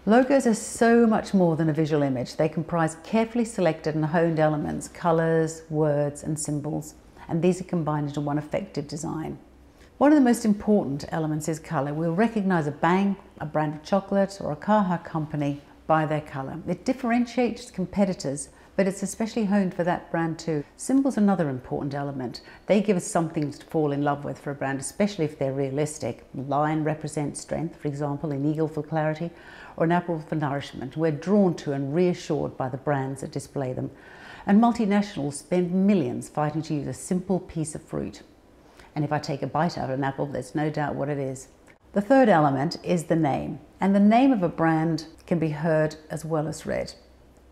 Logos are so much more than a visual image. They comprise carefully selected and honed elements, colours, words and symbols, and these are combined into one effective design. One of the most important elements is colour. We'll recognise a bank, a brand of chocolate or a car company by their colour. It differentiates competitors, but it's especially honed for that brand too. Symbols are another important element. They give us something to fall in love with for a brand, especially if they're realistic. A lion represents strength, for example, an eagle for clarity, or an apple for nourishment. We're drawn to and reassured by the brands that display them. And multinationals spend millions fighting to use a simple piece of fruit. And if I take a bite out of an apple, there's no doubt what it is. The third element is the name. And the name of a brand can be heard as well as read,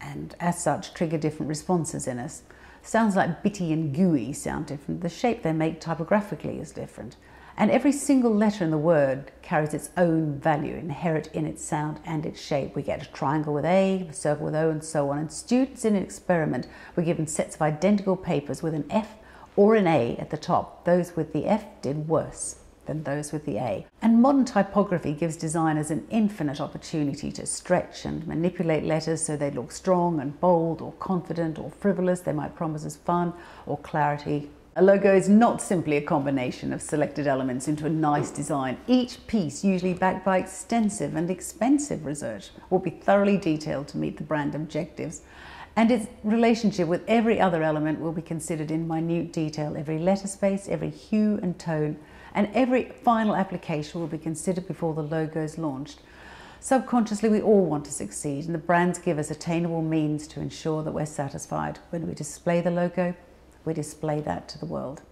and as such trigger different responses in us. Sounds like bitty and gooey sound different. The shape they make typographically is different. And every single letter in the word carries its own value inherent in its sound and its shape. We get a triangle with A, a circle with O, and so on. And students in an experiment were given sets of identical papers with an F or an A at the top. Those with the F did worse than those with the A. And modern typography gives designers an infinite opportunity to stretch and manipulate letters so they look strong and bold or confident or frivolous. They might promise us fun or clarity. A logo is not simply a combination of selected elements into a nice design. Each piece, usually backed by extensive and expensive research, will be thoroughly detailed to meet the brand objectives. And its relationship with every other element will be considered in minute detail. Every letter space, every hue and tone, and every final application will be considered before the logo is launched. Subconsciously, we all want to succeed, and the brands give us attainable means to ensure that we're satisfied. When we display the logo, we display that to the world.